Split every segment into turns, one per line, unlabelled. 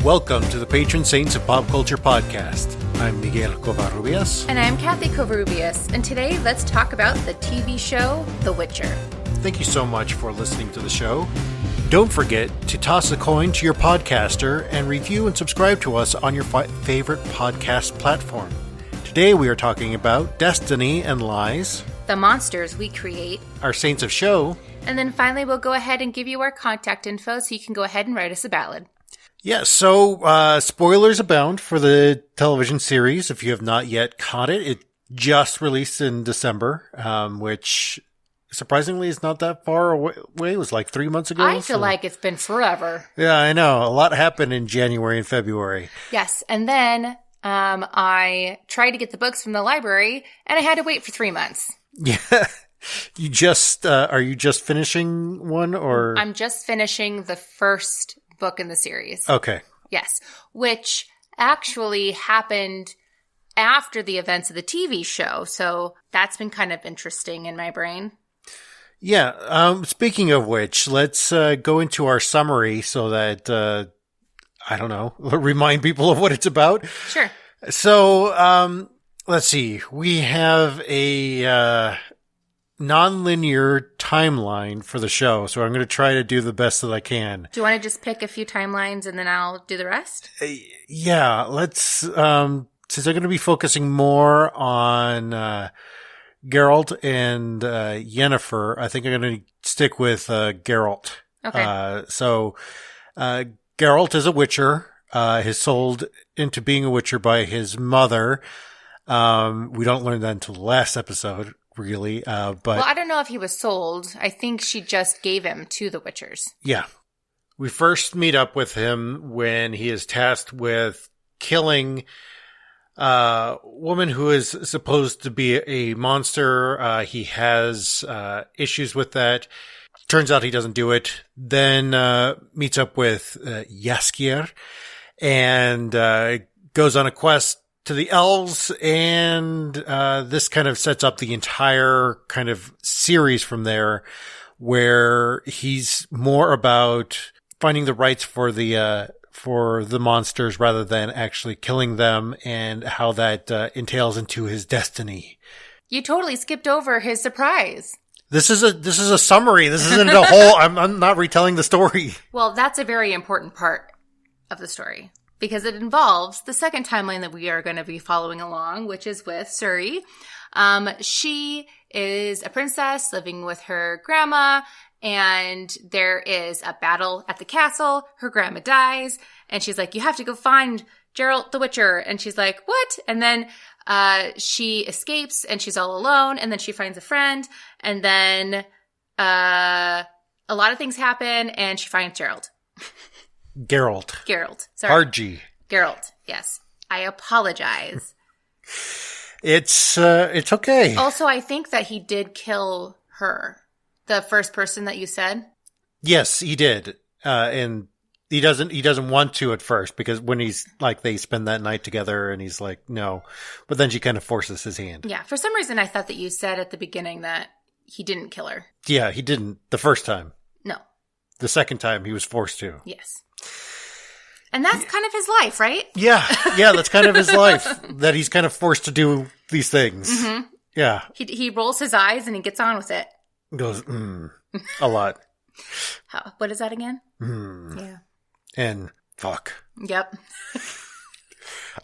Welcome to the Patron Saints of Pop Culture podcast. I'm Miguel Covarrubias.
And I'm Kathy Covarrubias. And today, let's talk about the TV show, The Witcher.
Thank you so much for listening to the show. Don't forget to toss a coin to your podcaster and review and subscribe to us on your favorite podcast platform. Today we are talking about Destiny and Lies,
the monsters we create,
our Saints of Show,
and then finally we'll go ahead and give you our contact info so you can go ahead and write us a ballad.
Yeah, so spoilers abound for the television series. If you have not yet caught it, it just released in December, which surprisingly is not that far away. It was like 3 months ago.
I feel like it's been forever.
Yeah, I know. A lot happened in January and February.
Yes, and then I tried to get the books from the library, and I had to wait for 3 months.
Yeah. You just, are you just finishing one or?
I'm just finishing the first book in the series.
Okay.
Yes, which actually happened after the events of the TV show. So that's been kind of interesting in my brain.
Yeah. Speaking of which, let's go into our summary so that, I don't know, remind people of what it's about.
Sure.
So, let's see. We have a non-linear timeline for the show, so I'm going to try to do the best that I can.
Do you want to just pick a few timelines and then I'll do the rest?
Yeah, let's, since I'm going to be focusing more on Geralt and Yennefer, I think I'm going to stick with Geralt.
Okay.
So Geralt is a witcher. He's sold into being a witcher by his mother. We don't learn that until the last episode, really. But
well, I don't know if he was sold. I think she just gave him to the Witchers.
Yeah. We first meet up with him when he is tasked with killing a woman who is supposed to be a monster. He has issues with that. Turns out he doesn't do it. Then meets up with Jaskier and goes on a quest to the elves, and this kind of sets up the entire kind of series from there, where he's more about finding the rights for the monsters rather than actually killing them, and how that entails into his destiny.
You totally skipped over his surprise.
This is a summary. This isn't a whole. I'm not retelling the story.
Well, that's a very important part of the story, because it involves the second timeline that we are going to be following along, which is with Suri. She is a princess living with her grandma, and there is a battle at the castle. Her grandma dies, and she's like, you have to go find Geralt the Witcher. And she's like, what? And then she escapes, and she's all alone, and then she finds a friend, and then a lot of things happen, and she finds Geralt. Geralt. Sorry.
Hard G.
Geralt. Yes. I apologize.
It's okay.
Also, I think that he did kill her. The first person that you said?
Yes, he did. And he doesn't want to at first, because when he's like, they spend that night together and he's like, no, but then she kind of forces his hand.
Yeah. For some reason, I thought that you said at the beginning that he didn't kill her.
Yeah, he didn't the first time.
No.
The second time he was forced to.
Yes. And that's kind of his life, right?
Yeah, that's kind of his life, that he's kind of forced to do these things. Mm-hmm. Yeah.
He rolls his eyes and he gets on with it.
Goes, a lot.
What is that again? Yeah.
And fuck.
Yep.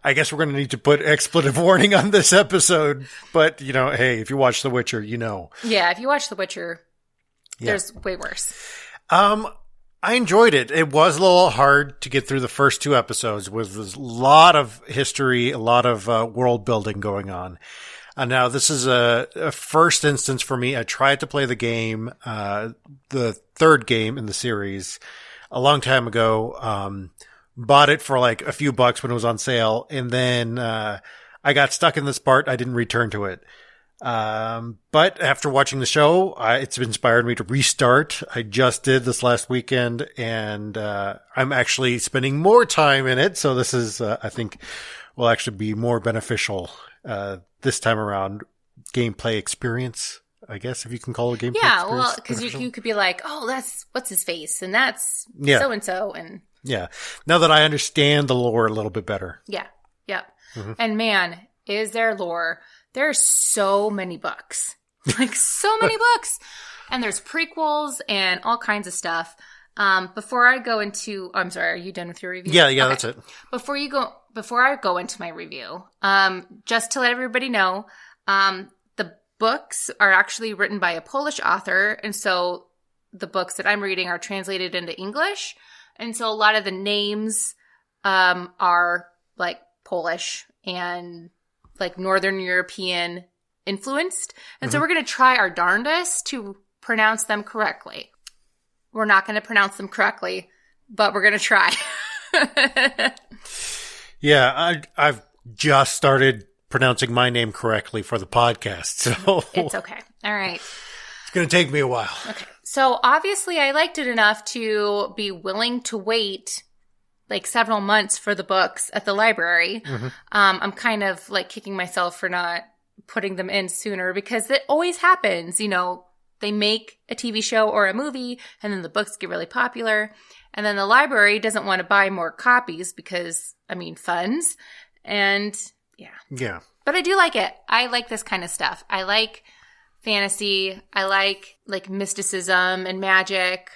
I guess we're going to need to put expletive warning on this episode, but hey, if you watch The Witcher, you know.
Yeah, if you watch The Witcher, there's way worse.
I enjoyed it. It was a little hard to get through the first two episodes with a lot of history, a lot of world building going on. Now, this is a first instance for me. I tried to play the game, the third game in the series, a long time ago. Bought it for like a few bucks when it was on sale, and then I got stuck in this part. I didn't return to it. But after watching the show, it's inspired me to restart. I just did this last weekend, and I'm actually spending more time in it. So this is, I think, will actually be more beneficial this time around. Gameplay experience, I guess, if you can call it gameplay experience.
Yeah, well, because you could be like, oh, that's what's his face, and that's so-and-so, and
Yeah. Now that I understand the lore a little bit better.
Yeah. Yep. And man, is there lore. There's so many books. Like, so many books. And there's prequels and all kinds of stuff. Before I go into... I'm sorry, are you done with your review?
Yeah, okay. That's it.
Before I go into my review, just to let everybody know, the books are actually written by a Polish author. And so the books that I'm reading are translated into English. And so a lot of the names are like Polish and like Northern European influenced. And so we're going to try our darndest to pronounce them correctly. We're not going to pronounce them correctly, but we're going to try.
Yeah, I've just started pronouncing my name correctly for the podcast, so...
It's okay. All right.
It's going to take me a while.
Okay. So obviously I liked it enough to be willing to wait like several months for the books at the library. I'm kind of like kicking myself for not putting them in sooner because it always happens. You know, they make a TV show or a movie and then the books get really popular. And then the library doesn't want to buy more copies because, I mean, funds. And yeah.
Yeah.
But I do like it. I like this kind of stuff. I like fantasy. I like mysticism and magic.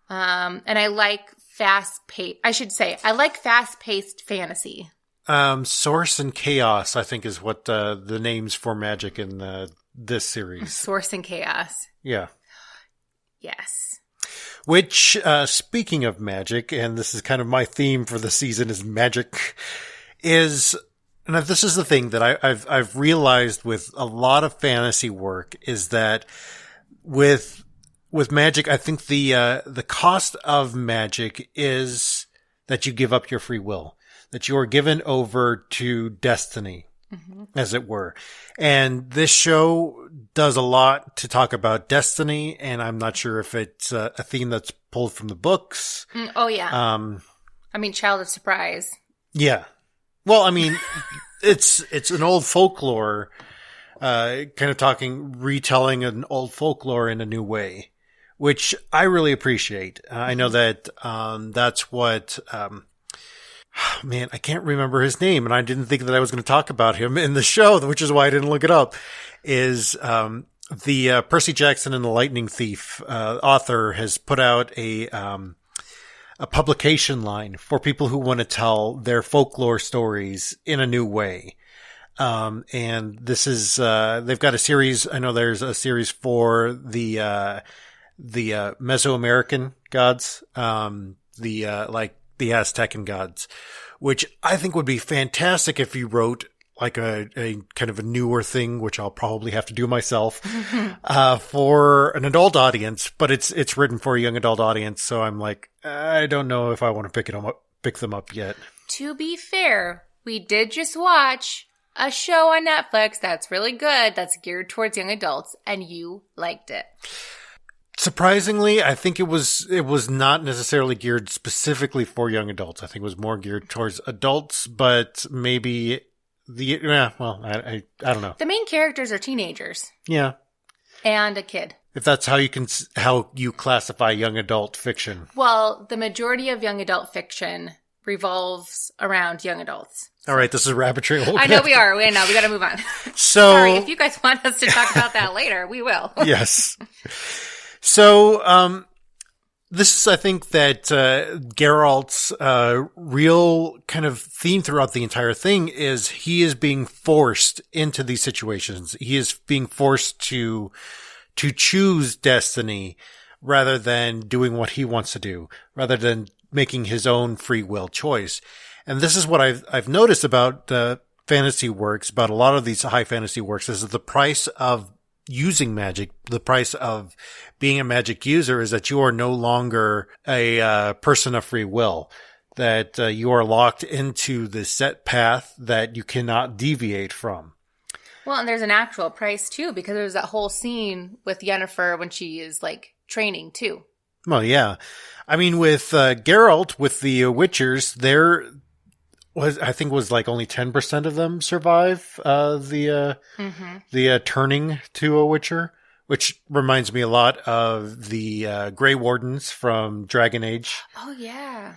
And I like I like fast-paced fantasy.
Source and Chaos, I think, is what the names for magic in this series.
Source and Chaos.
Yeah.
Yes.
Which, speaking of magic, and this is kind of my theme for the season, is magic, and this is the thing that I've realized with a lot of fantasy work is that with magic, I think the cost of magic is that you give up your free will, that you are given over to destiny, as it were. And this show does a lot to talk about destiny, and I'm not sure if it's a theme that's pulled from the books.
Oh, yeah. I mean, Child of Surprise.
Yeah. Well, I mean, it's an old folklore, kind of retelling an old folklore in a new way, which I really appreciate. I know that that's what... man, I can't remember his name, and I didn't think that I was going to talk about him in the show, which is why I didn't look it up, is the Percy Jackson and the Lightning Thief author has put out a publication line for people who want to tell their folklore stories in a new way. And this is, they've got a series. I know there's a series for the Mesoamerican gods, the Aztecan gods, which I think would be fantastic if you wrote like a kind of a newer thing, which I'll probably have to do myself, for an adult audience, but it's written for a young adult audience. So I'm like, I don't know if I want to pick them up yet.
To be fair, we did just watch a show on Netflix that's really good, that's geared towards young adults, and you liked it.
Surprisingly, I think it was not necessarily geared specifically for young adults. I think it was more geared towards adults, but maybe I don't know.
The main characters are teenagers.
Yeah.
And a kid.
If that's how you classify young adult fiction.
Well, the majority of young adult fiction revolves around young adults.
All right, this is rabbit trail.
I know we are. We got to move on.
So,
sorry, if you guys want us to talk about that later, we will.
Yes. So, this is, I think, that Geralt's real kind of theme throughout the entire thing is he is being forced into these situations. He is being forced to choose destiny rather than doing what he wants to do, rather than making his own free will choice. And this is what I've noticed about fantasy works, about a lot of these high fantasy works, is that the price of using magic, the price of being a magic user, is that you are no longer a person of free will, that you are locked into the set path that you cannot deviate from.
Well, and there's an actual price too, because there's that whole scene with Yennefer when she is like training too.
Well, yeah. I mean, with Geralt, with the Witchers, I think was like only 10% of them survive the turning to a Witcher, which reminds me a lot of the Grey Wardens from Dragon Age.
Oh yeah.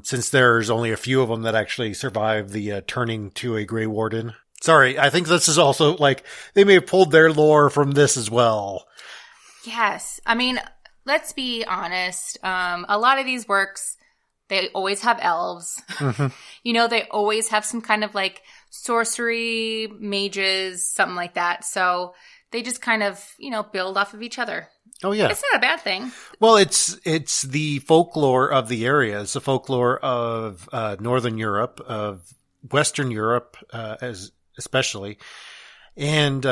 since there's only a few of them that actually survive the turning to a Grey Warden. Sorry, I think this is also like they may have pulled their lore from this as well.
Yes. I mean, let's be honest. A lot of these works, they always have elves. Mm-hmm. They always have some kind of like sorcery, mages, something like that. So they just kind of, build off of each other.
Oh, yeah.
It's not a bad thing.
Well, it's the folklore of the area. It's the folklore of Northern Europe, of Western Europe, especially. And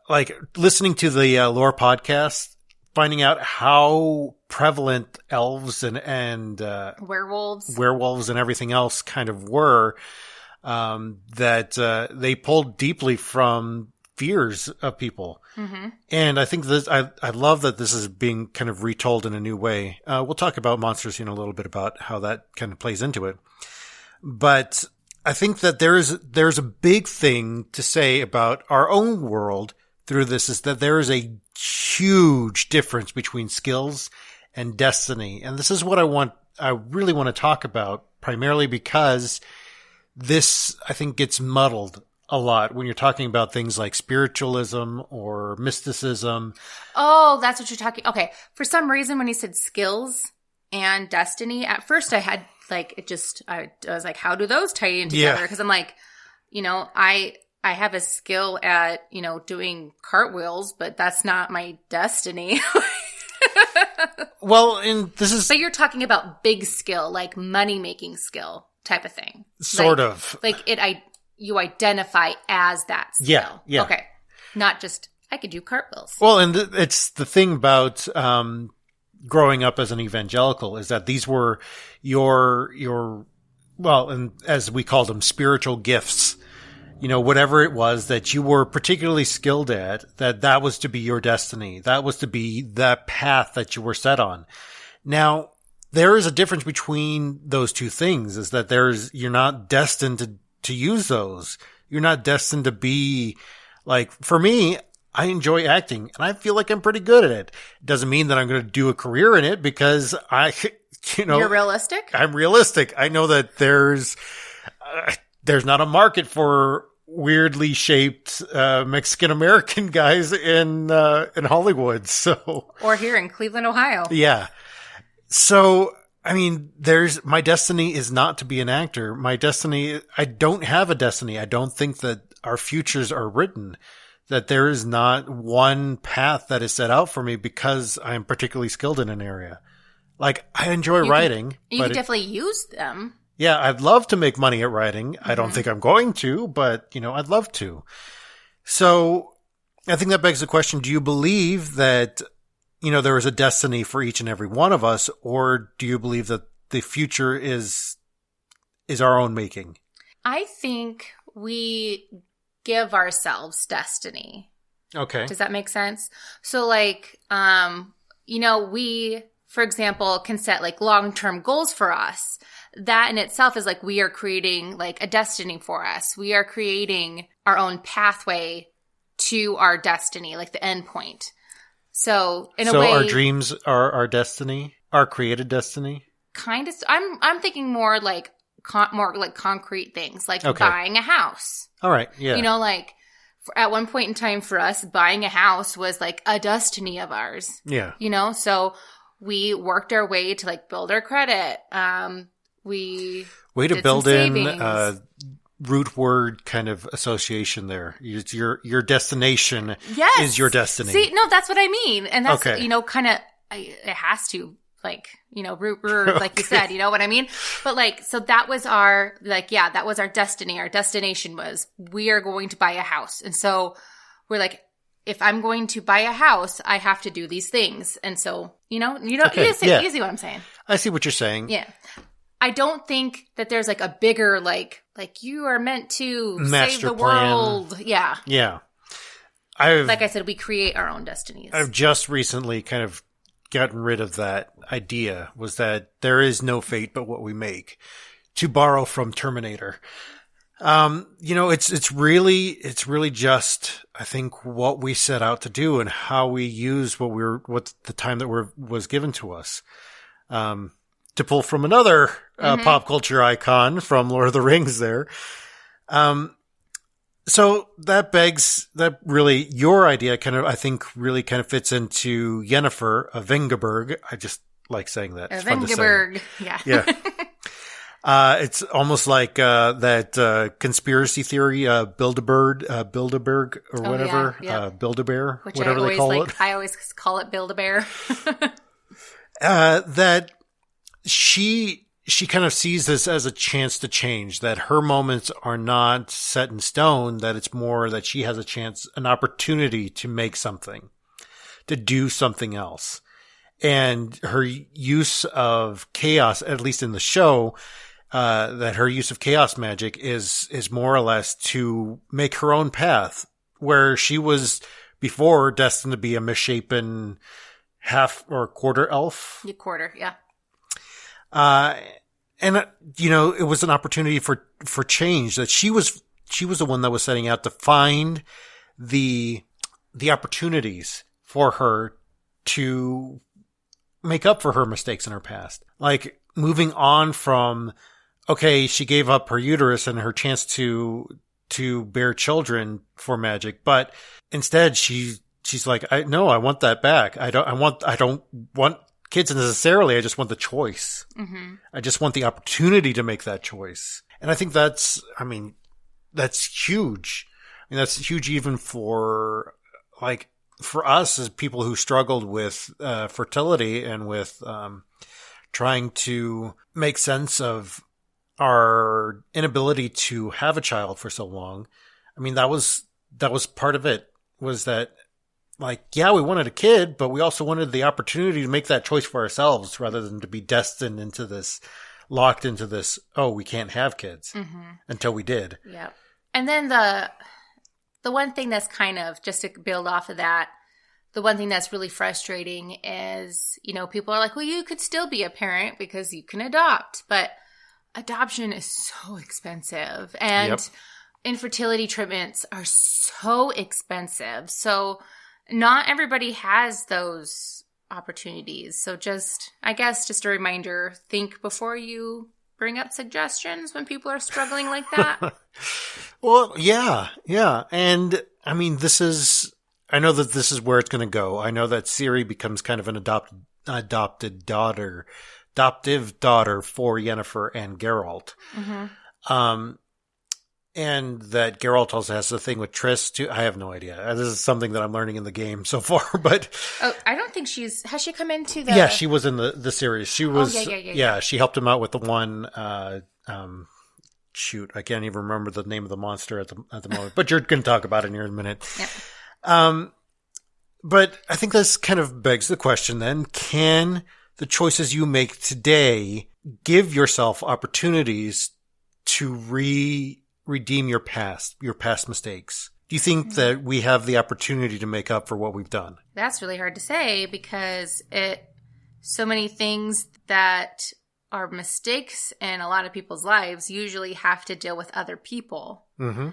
like listening to the lore podcast, finding out how prevalent elves and werewolves and everything else kind of were, that they pulled deeply from fears of people. Mm-hmm. And I think this, I love that this is being kind of retold in a new way. We'll talk about monsters in a little bit about how that kind of plays into it. But I think that there's a big thing to say about our own world through this, is that there is a huge difference between skills and destiny. And this is what I really want to talk about, primarily because this, I think, gets muddled a lot when you're talking about things like spiritualism or mysticism.
Oh, that's what you're talking. Okay. For some reason, when you said skills and destiny, at first I had like, I was like, how do those tie in together? Because I'm like, I have a skill at, doing cartwheels, but that's not my destiny.
Well, and this is...
But you're talking about big skill, like money-making skill type of thing.
Sort of.
Like you identify as that skill.
Yeah.
Okay. Not just, I could do cartwheels.
Well, and it's the thing about growing up as an evangelical, is that these were your well, and as we called them, spiritual gifts. Whatever it was that you were particularly skilled at, that was to be your destiny. That was to be the path that you were set on. Now, there is a difference between those two things, is that you're not destined to use those. You're not destined to be like, for me, I enjoy acting and I feel like I'm pretty good at it. It doesn't mean that I'm going to do a career in it, because
you're realistic.
I'm realistic. I know that there's not a market for weirdly shaped Mexican American guys in Hollywood. So,
or here in Cleveland, Ohio.
Yeah. So, I mean, my destiny is not to be an actor. I don't have a destiny. I don't think that our futures are written, that there is not one path that is set out for me because I'm particularly skilled in an area. Like, I enjoy writing.
You can definitely use them.
Yeah, I'd love to make money at writing. Mm-hmm. I don't think I'm going to, but, I'd love to. So I think that begs the question, do you believe that, there is a destiny for each and every one of us, or do you believe that the future is our own making?
I think we give ourselves destiny.
Okay.
Does that make sense? So like, we, for example, can set like long-term goals for us. That in itself is like, we are creating like a destiny for us. We are creating our own pathway to our destiny, like the end point. So in a way,
our dreams are our destiny, our created destiny.
Kind of. I'm thinking more like concrete things, like buying a house.
All right. Yeah.
Like at one point in time for us, buying a house was like a destiny of ours.
Yeah.
So we worked our way to like build our credit. We
way to build in root word kind of association there. It's your destination is your destiny.
See, no, that's what I mean. And that's, kind of, it has to, like, root word, like you said, you know what I mean? But like, so that was that was our destiny. Our destination was, we are going to buy a house. And so we're like, if I'm going to buy a house, I have to do these things. And so, you see what I'm saying?
I see what you're saying.
Yeah. I don't think that there's like a bigger, like you are meant to save the world. Yeah.
Yeah.
Like I said, we create our own destinies.
I've just recently kind of gotten rid of that idea, was that there is no fate but what we make, to borrow from Terminator. It's really just, I think, what we set out to do and how we use what the time that was given to us. to pull from another pop culture icon from Lord of the Rings there. So that really, your idea I think really kind of fits into Yennefer of Vengerberg. I just like saying that. It's fun to say.
Vengerberg. Yeah.
Yeah. It's almost like that conspiracy theory, Bilderberg or whatever, Build-A-Bear,
which
whatever they call it.
I always call it Build-A-Bear.
That she kind of sees this as a chance to change, that her moments are not set in stone, that it's more that she has a chance, an opportunity to make something, to do something else. And her use of chaos, at least in the show, that her use of chaos magic is more or less to make her own path, where she was before destined to be a misshapen half or quarter elf.
Quarter, yeah.
And it was an opportunity for change, that she was the one that was setting out to find the opportunities for her to make up for her mistakes in her past. Like moving on from, okay, she gave up her uterus and her chance to bear children for magic, but instead she's like, I want that back. I don't want kids necessarily. I just want the choice. Mm-hmm. I just want the opportunity to make that choice. And I think that's huge. I mean, that's huge even for us as people who struggled with fertility and with trying to make sense of our inability to have a child for so long. I mean, that was part of it, was that, like, yeah, we wanted a kid, but we also wanted the opportunity to make that choice for ourselves rather than to be destined into this, locked into this, oh, we can't have kids until we did.
Yeah. And then the one thing that's kind of, just to build off of that, the one thing that's really frustrating is, people are like, well, you could still be a parent because you can adopt, but adoption is so expensive and infertility treatments are so expensive. So not everybody has those opportunities. So just a reminder, think before you bring up suggestions when people are struggling like that.
Well, yeah. And I mean, I know that this is where it's going to go. I know that Ciri becomes kind of an adoptive daughter for Yennefer and Geralt. Mm-hmm. And that Geralt also has a thing with Triss too. I have no idea. This is something that I'm learning in the game so far, but.
Oh, I don't think has she come into the.
Yeah, she was in the series. She was. Yeah. She helped him out with the one, shoot, I can't even remember the name of the monster at the moment, but you're going to talk about it here in a minute. Yep. But I think this kind of begs the question then, can the choices you make today give yourself opportunities to redeem your past mistakes? Do you think that we have the opportunity to make up for what we've done?
That's really hard to say because so many things that are mistakes in a lot of people's lives usually have to deal with other people. Mm-hmm.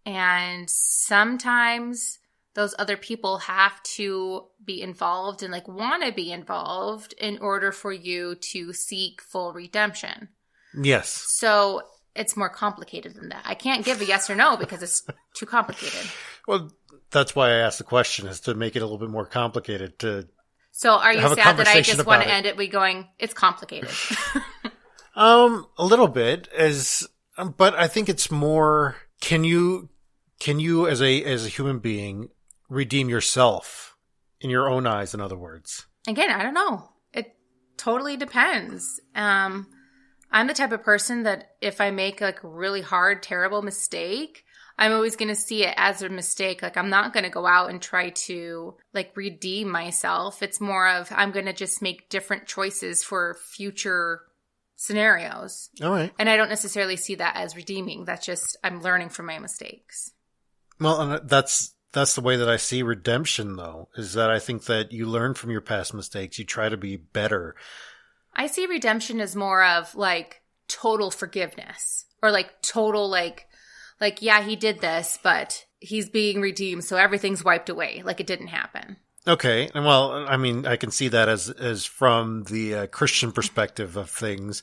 And sometimes those other people have to be involved and want to be involved in order for you to seek full redemption. Yes. So it's more complicated than that. I can't give a yes or no because it's too complicated.
Well, that's why I asked the question, is to make it a little bit more complicated.
So are you sad that I just want to end it going, it's complicated?
A little bit, but I think it's more, can you as a human being redeem yourself in your own eyes, in other words? Again,
I don't know. It totally depends. I'm the type of person that if I make a really hard, terrible mistake, I'm always going to see it as a mistake. I'm not going to go out and try to redeem myself. It's more of, I'm going to just make different choices for future scenarios. All right. And I don't necessarily see that as redeeming. That's just, I'm learning from my mistakes.
Well, and that's the way that I see redemption, though, is that I think that you learn from your past mistakes. You try to be better.
I see redemption as more of total forgiveness or total yeah, he did this, but he's being redeemed. So everything's wiped away. It didn't happen.
Okay. Well, I mean, I can see that as from the Christian perspective of things,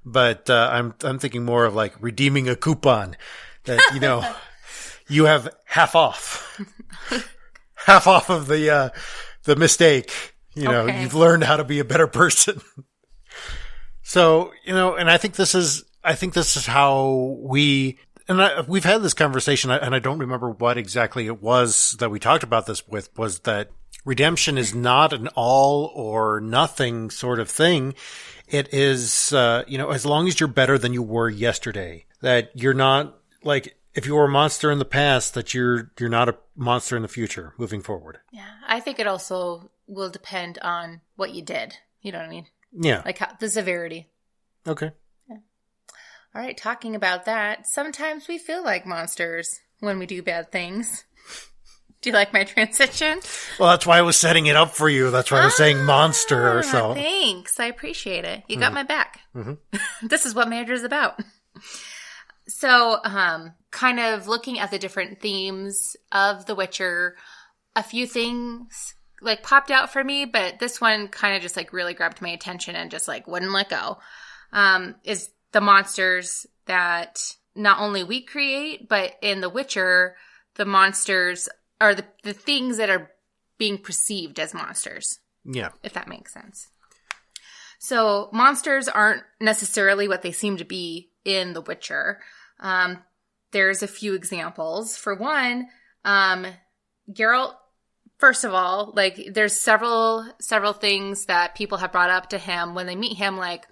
but I'm thinking more of like redeeming a coupon that you have half off, half off of the mistake.
Okay.
You've learned how to be a better person. So and I think this is how we've had this conversation, and I don't remember what exactly it was that we talked about this with, was that redemption is not an all or nothing sort of thing. It is, as long as you're better than you were yesterday, that you're not like, if you were a monster in the past, that you're not a monster in the future moving forward.
Yeah. I think it also will depend on what you did. You know what I mean?
Yeah.
Like the severity.
Okay.
Yeah. All right. Talking about that, sometimes we feel like monsters when we do bad things. Do you like my transition?
Well, that's why I was setting it up for you. That's why I was saying monster or so.
Thanks. I appreciate it. You got my back.
Mm-hmm.
This is what marriage is about. So, kind of looking at the different themes of The Witcher, a few things like popped out for me, but this one kind of just like really grabbed my attention and just like wouldn't let go. Is the monsters that not only we create, but in The Witcher, the monsters are the things that are being perceived as monsters.
Yeah.
If that makes sense. So monsters aren't necessarily what they seem to be in The Witcher. There's a few examples. For one, Geralt, first of all, like there's several things that people have brought up to him when they meet him, like,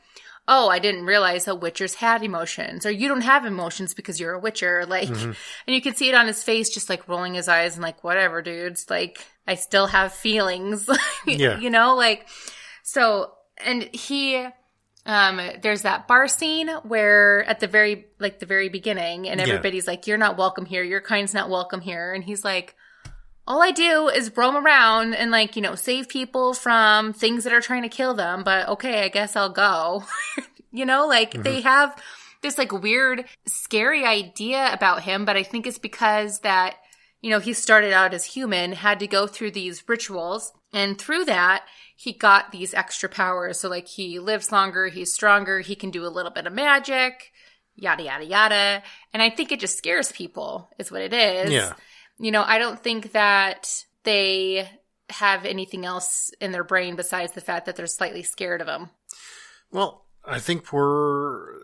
oh, I didn't realize that Witchers had emotions, or you don't have emotions because you're a Witcher. Like, and you can see it on his face, just like rolling his eyes and like, whatever, dudes. Like, I still have feelings,
Yeah.
So, and he, there's that bar scene where at the very beginning, and everybody's like, you're not welcome here. Your kind's not welcome here. And he's like, all I do is roam around and like, save people from things that are trying to kill them. But okay, I guess I'll go. They have this like weird, scary idea about him. But I think it's because that, he started out as human, had to go through these rituals. And through that, he got these extra powers. So like he lives longer, he's stronger, he can do a little bit of magic, yada, yada, yada. And I think it just scares people is what it is.
Yeah.
I don't think that they have anything else in their brain besides the fact that they're slightly scared of him.
Well, I think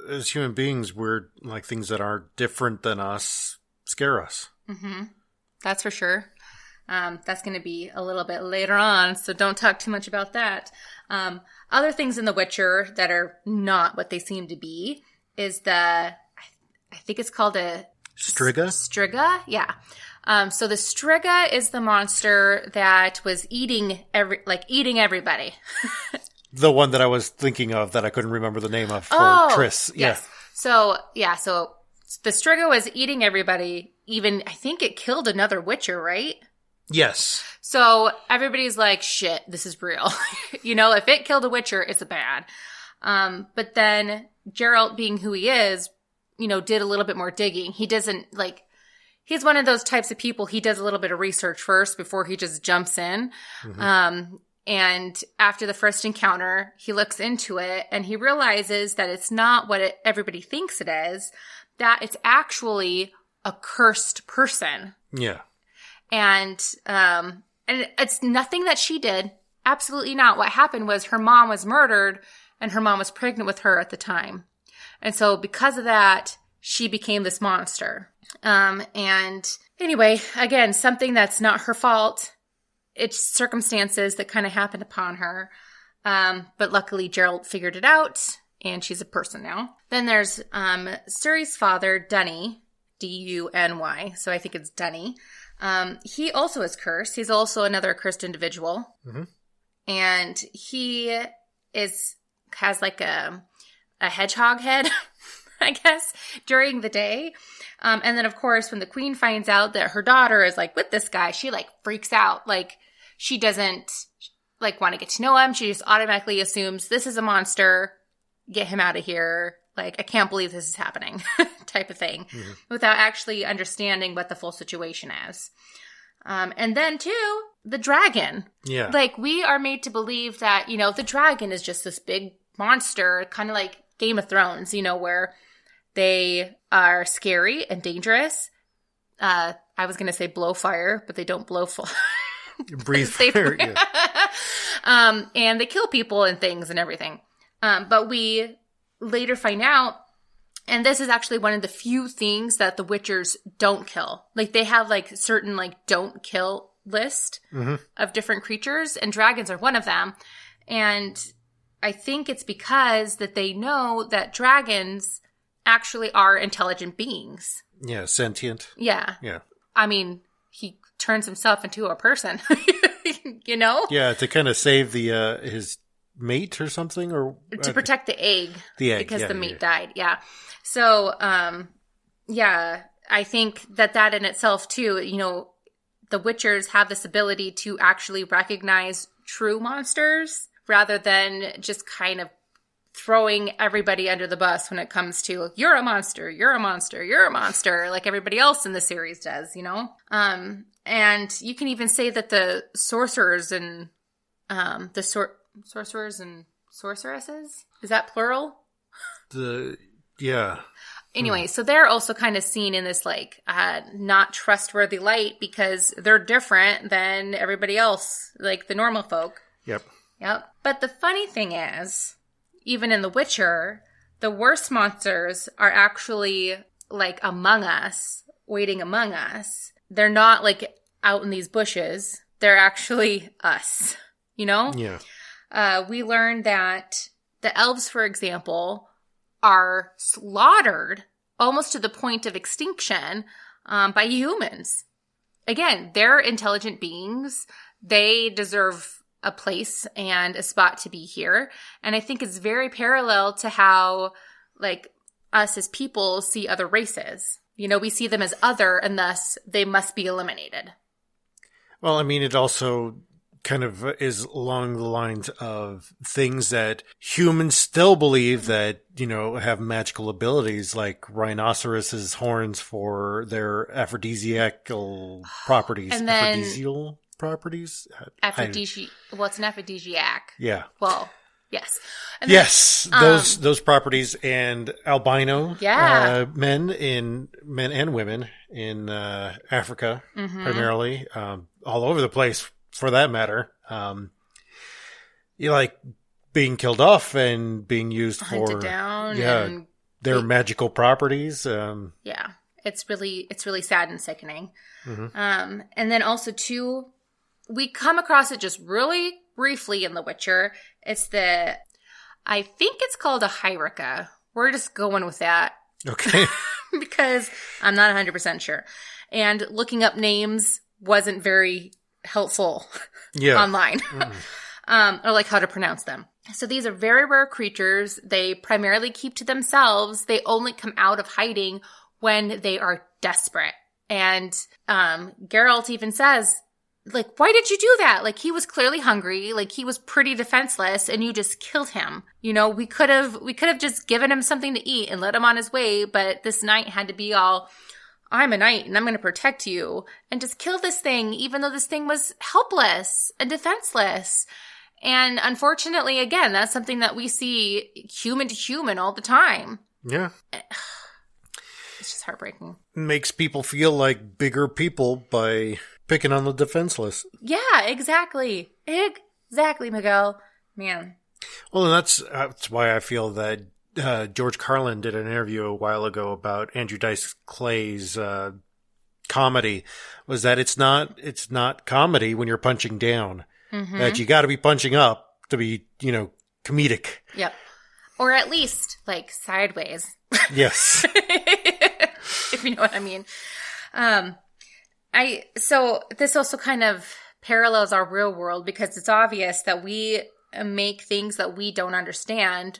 as human beings, we're like things that are different than us scare us.
Mm-hmm. That's for sure. That's going to be a little bit later on, so don't talk too much about that. Other things in The Witcher that are not what they seem to be is I think it's called a...
Striga?
Striga, yeah. So the Striga is the monster that was eating everybody.
The one that I was thinking of that I couldn't remember the name of for Triss.
Yes. So the Striga was eating everybody. Even, I think it killed another Witcher, right?
Yes.
So everybody's like, shit, this is real. If it killed a Witcher, it's bad. But then Geralt, being who he is, did a little bit more digging. He doesn't he's one of those types of people. He does a little bit of research first before he just jumps in. Mm-hmm. And after the first encounter, he looks into it and he realizes that it's not what everybody thinks it is, that it's actually a cursed person.
Yeah.
And it's nothing that she did. Absolutely not. What happened was her mom was murdered and her mom was pregnant with her at the time. And so because of that, she became this monster. And anyway, again, something that's not her fault. It's circumstances that kind of happened upon her. But luckily Geralt figured it out and she's a person now. Then there's, Ciri's father, Dunny, D-U-N-Y. So I think it's Dunny. He also is cursed. He's also another cursed individual. Mm-hmm. And he has like a hedgehog head, I guess, during the day. And then, of course, when the queen finds out that her daughter is like with this guy, she like freaks out. Like she doesn't like want to get to know him. She just automatically assumes this is a monster. Get him out of here. Like, I can't believe this is happening type of thing, without actually understanding what the full situation is. And then too, the dragon.
Yeah.
Like, we are made to believe that, you know, the dragon is just this big monster, kind of like Game of Thrones, you know, where they are scary and dangerous. I was going to say blow fire, but they don't blow fire.
Breathe fire, yeah.
And they kill people and things and everything. But we later find out, and this is actually one of the few things that the Witchers don't kill. Like, they have, like, certain, like, don't kill list of different creatures, and dragons are one of them. And I think it's because that they know that dragons actually are intelligent beings.
Yeah, sentient.
Yeah.
Yeah.
I mean, he turns himself into a person, you know?
Yeah, to kind of save the his mate or something, or
To protect the egg.
The egg,
because
yeah,
the mate died. Yeah. So, yeah, I think that in itself too, you know, the Witchers have this ability to actually recognize true monsters rather than just kind of throwing everybody under the bus when it comes to, you're a monster, you're a monster, you're a monster, like everybody else in the series does, you know? And you can even say that the sorcerers and sorcerers and sorceresses, is that plural?
Yeah.
Anyway, so they're also kind of seen in this, like, not trustworthy light because they're different than everybody else, like the normal folk.
Yep.
But the funny thing is, even in The Witcher, the worst monsters are actually, like, among us, waiting among us. They're not, like, out in these bushes. They're actually us, you know?
Yeah.
We learned that the elves, for example, are slaughtered almost to the point of extinction by humans. Again, they're intelligent beings. They deserve a place and a spot to be here. And I think it's very parallel to how, like, us as people see other races. You know, we see them as other, and thus they must be eliminated.
Well, I mean, it also kind of is along the lines of things that humans still believe that, you know, have magical abilities, like rhinoceroses' horns for their aphrodisiacal properties.
And then,
aphrodisial properties?
Well, it's an aphrodisiac.
Yeah.
Well, yes. And
yes, those properties, and albino men and women in Africa, primarily, all over the place for that matter. You like being killed off and being used
hunted
for
down,
and their magical properties.
Yeah, it's really sad and sickening. And then also too, we come across it just really briefly in The Witcher. I think it's called a hierarcha. We're just going with that.
Okay.
Because I'm not 100% sure. And looking up names wasn't very helpful online. Or like how to pronounce them. So these are very rare creatures. They primarily keep to themselves. They only come out of hiding when they are desperate. And Geralt even says, like, why did you do that? Like, he was clearly hungry. Like, he was pretty defenseless, and you just killed him. You know, we could have just given him something to eat and let him on his way, but this knight had to be all, I'm a knight and I'm going to protect you, and just kill this thing, even though this thing was helpless and defenseless. And unfortunately, again, that's something that we see human to human all the time.
Yeah.
It's just heartbreaking.
Makes people feel like bigger people by picking on the defenseless.
Yeah, exactly. Exactly, Miguel. Man.
Well, and that's why I feel that George Carlin did an interview a while ago about Andrew Dice Clay's comedy, was that it's not comedy when you're punching down. That you got to be punching up to be, you know, comedic.
Yep. Or at least, like, sideways.
Yes.
If you know what I mean. So this also kind of parallels our real world, because it's obvious that we make things that we don't understand,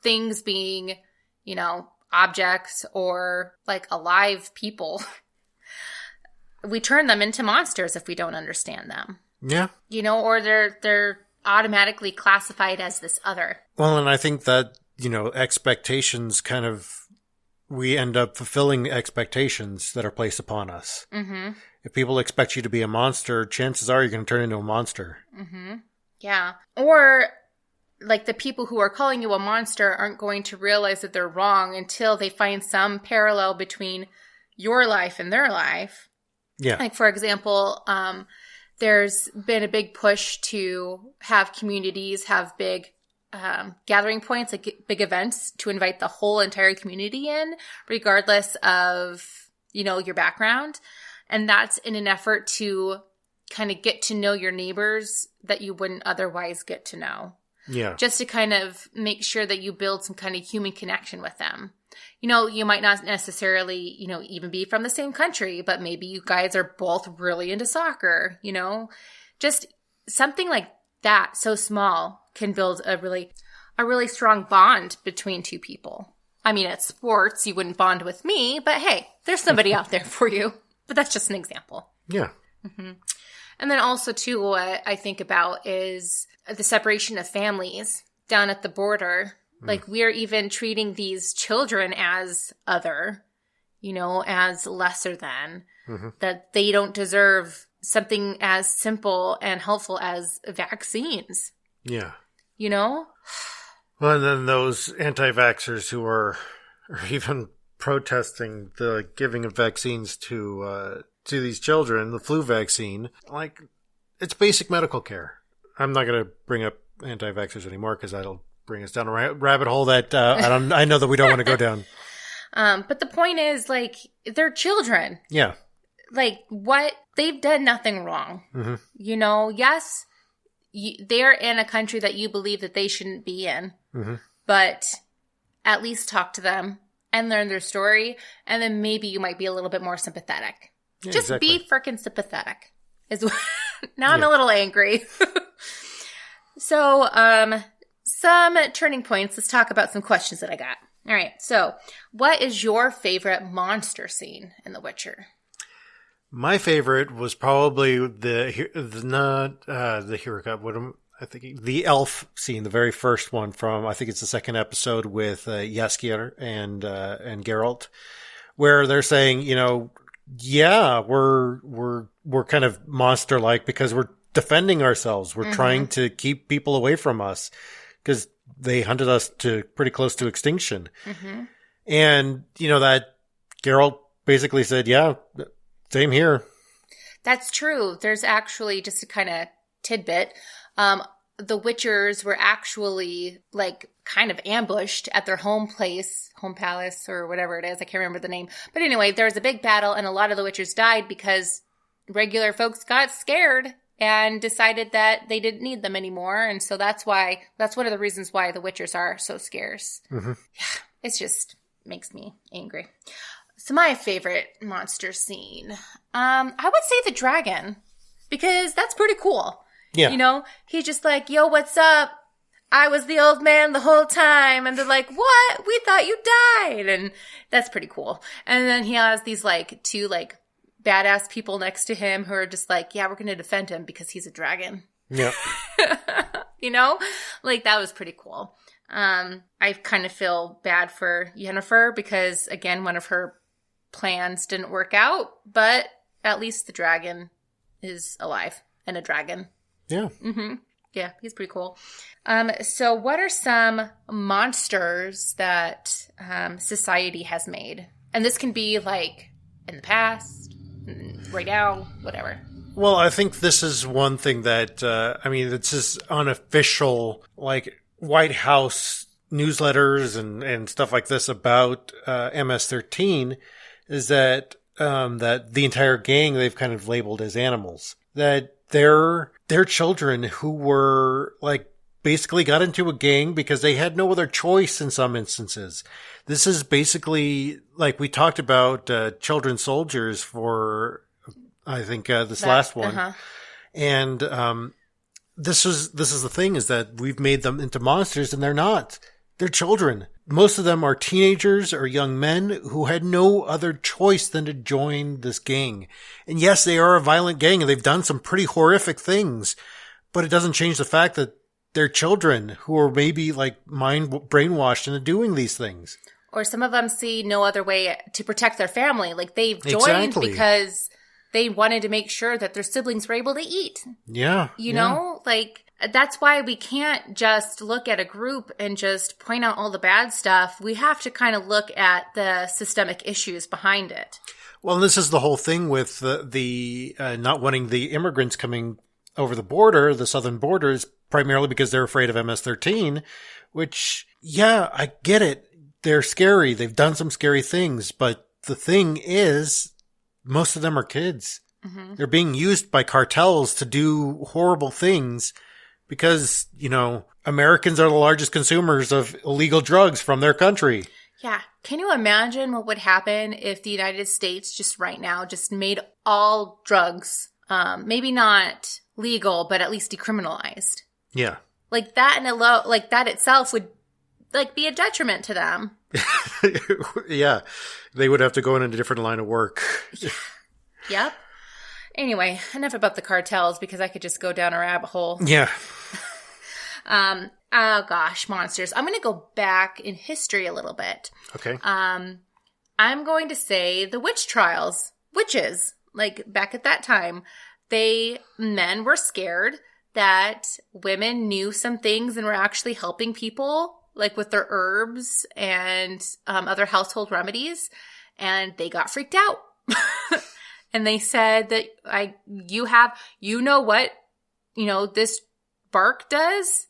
things being, you know, objects or like alive people. We turn them into monsters if we don't understand them.
Yeah.
You know, or they're automatically classified as this other.
Well, and I think that, you know, expectations kind of we end up fulfilling expectations that are placed upon us. Mm-hmm. If people expect you to be a monster, chances are you're going to turn into a monster.
Mm-hmm. Yeah. Or like the people who are calling you a monster aren't going to realize that they're wrong until they find some parallel between your life and their life.
Yeah.
Like, for example, there's been a big push to have communities have big gathering points, like big events to invite the whole entire community in, regardless of, your background. And that's in an effort to kind of get to know your neighbors that you wouldn't otherwise get to know.
Yeah.
Just to kind of make sure that you build some kind of human connection with them. You might not necessarily, even be from the same country, but maybe you guys are both really into soccer, just something like that. So small can build a really strong bond between two people. I mean, at sports, you wouldn't bond with me, but hey, there's somebody out there for you. But that's just an example.
Yeah.
Mm-hmm. And then also, too, what I think about is the separation of families down at the border. Like, we are even treating these children as other, as lesser than, that they don't deserve something as simple and helpful as vaccines.
Yeah.
Well,
and then those anti-vaxxers who are even protesting the giving of vaccines to these children, the flu vaccine, like, it's basic medical care. I'm not going to bring up anti-vaxxers anymore because that'll bring us down a rabbit hole that I know that we don't want to go down.
But the point is, like, they're children.
Yeah.
Like, what? They've done nothing wrong. Mm-hmm. Yes, they're in a country that you believe that they shouldn't be in. Mm-hmm. But at least talk to them and learn their story. And then maybe you might be a little bit more sympathetic.
Yeah,
Just
exactly.
be freaking sympathetic. Now I'm a little angry. So, some turning points. Let's talk about some questions that I got. All right. So, what is your favorite monster scene in The Witcher?
My favorite was probably the hero cut. I think the elf scene, the very first one from, I think it's the second episode with Jaskier and Geralt, where they're saying, yeah, we're kind of monster-like because we're defending ourselves. We're trying to keep people away from us because they hunted us to pretty close to extinction. Mm-hmm. And, that Geralt basically said, yeah, same here.
That's true. There's actually, just a kind of tidbit, the Witchers were actually like kind of ambushed at their home palace, or whatever it is. I can't remember the name. But anyway, there was a big battle and a lot of the Witchers died because regular folks got scared and decided that they didn't need them anymore. And so that's one of the reasons why the Witchers are so scarce. Mm-hmm. Yeah, it just makes me angry. So my favorite monster scene, I would say the dragon, because that's pretty cool.
Yeah.
He's just like, yo, what's up? I was the old man the whole time. And they're like, what? We thought you died. And that's pretty cool. And then he has these two badass people next to him who are just like, yeah, we're going to defend him because he's a dragon.
Yeah.
That was pretty cool. I kind of feel bad for Yennefer because, again, one of her plans didn't work out, but at least the dragon is alive and a dragon.
Yeah.
Mm-hmm. Yeah, he's pretty cool. So what are some monsters that society has made? And this can be like in the past, right now, whatever.
Well, I think this is one thing that, this is unofficial, White House newsletters and stuff like this about MS-13 is that that the entire gang they've kind of labeled as animals. That they're children who were basically got into a gang because they had no other choice in some instances. This is basically we talked about children soldiers for I think last one. Uh-huh. And this is the thing is that we've made them into monsters and they're not. They're children. Most of them are teenagers or young men who had no other choice than to join this gang. And yes, they are a violent gang and they've done some pretty horrific things, but it doesn't change the fact that they're children who are maybe brainwashed into doing these things.
Or some of them see no other way to protect their family. Like they've joined
Exactly.
because they wanted to make sure that their siblings were able to eat.
Yeah.
You know, like that's why we can't just look at a group and just point out all the bad stuff. We have to kind of look at the systemic issues behind it.
Well, this is the whole thing with the not wanting the immigrants coming over the border, the southern borders, primarily because they're afraid of MS-13, which, yeah, I get it. They're scary. They've done some scary things. But the thing is, most of them are kids. Mm-hmm. They're being used by cartels to do horrible things because, you know, Americans are the largest consumers of illegal drugs from their country.
Yeah. Can you imagine what would happen if the United States just right now just made all drugs, maybe not legal, but at least decriminalized?
Yeah.
Like that like that itself would like be a detriment to them.
Yeah. They would have to go in a different line of work.
Yeah. Yep. Anyway, enough about the cartels because I could just go down a rabbit hole.
Yeah.
Oh gosh, monsters. I'm going to go back in history a little bit.
Okay.
I'm going to say the witch trials. Witches, like back at that time, men were scared that women knew some things and were actually helping people, like with their herbs and other household remedies, and they got freaked out. And they said that you know what, this bark does?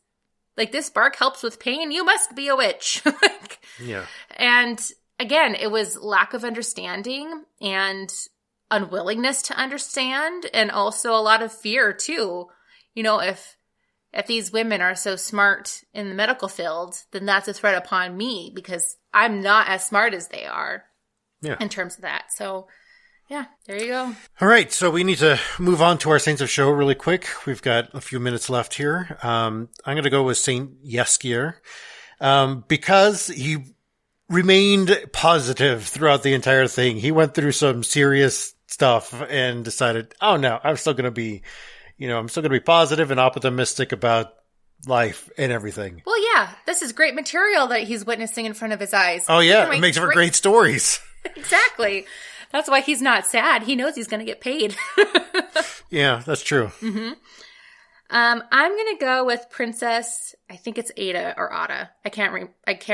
Like, this bark helps with pain. You must be a witch.
Yeah. And
again, it was lack of understanding and unwillingness to understand, and also a lot of fear too. If these women are so smart in the medical field, then that's a threat upon me because I'm not as smart as they are.
Yeah.
In terms of that. So, yeah, there you go.
All right, so we need to move on to our Saints of Show really quick. We've got a few minutes left here. I'm going to go with Saint Yeskier because he remained positive throughout the entire thing. He went through some serious stuff and decided, oh no, I'm still going to be positive and optimistic about life and everything.
Well, yeah, this is great material that he's witnessing in front of his eyes.
Oh yeah, it makes for great stories.
Exactly. That's why he's not sad. He knows he's going to get paid.
Yeah, that's true.
Mm-hmm. I'm going to go with Princess, I think it's Ada or Ada. I can't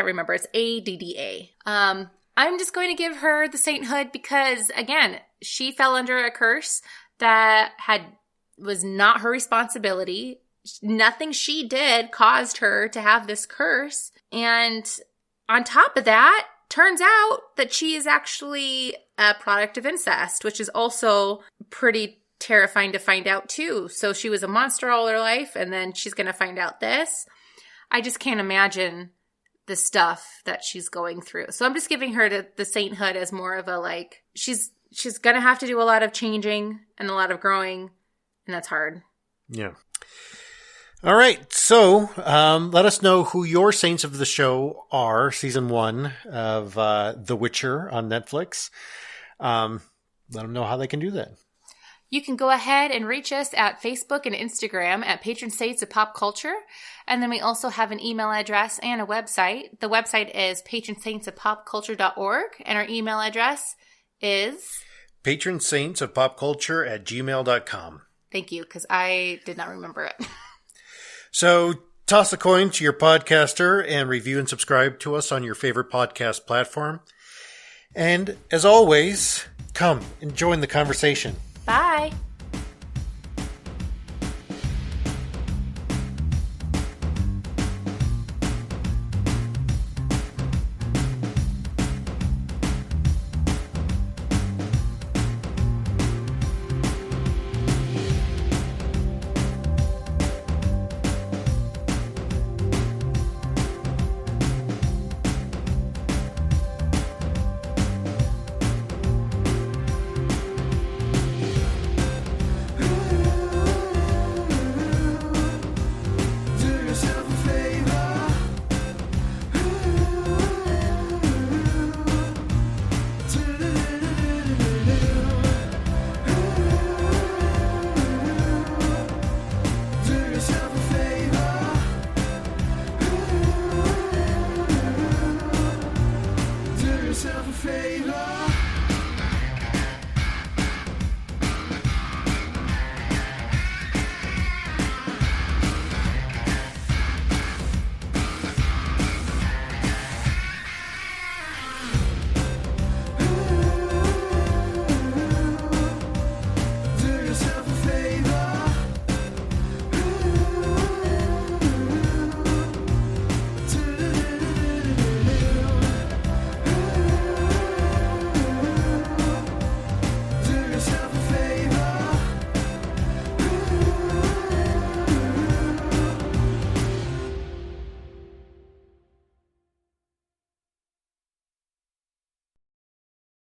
remember. It's Adda. I'm just going to give her the sainthood because, again, she fell under a curse that was not her responsibility. Nothing she did caused her to have this curse. And on top of that, turns out that she is actually a product of incest, which is also pretty terrifying to find out too. So she was a monster all her life, and then she's going to find out this. I just can't imagine the stuff that she's going through. So I'm just giving her the sainthood as more of a she's going to have to do a lot of changing and a lot of growing, and that's hard.
Yeah. All right, so let us know who your Saints of the Show are, Season 1 of The Witcher on Netflix. Let them know how they can do that.
You can go ahead and reach us at Facebook and Instagram at Patron Saints of Pop Culture. And then we also have an email address and a website. The website is patronsaintsofpopculture.org, and our email address is
patronsaintsofpopculture@gmail.com.
Thank you, because I did not remember it.
So toss a coin to your podcaster and review and subscribe to us on your favorite podcast platform. And as always, come and join the conversation.
Bye.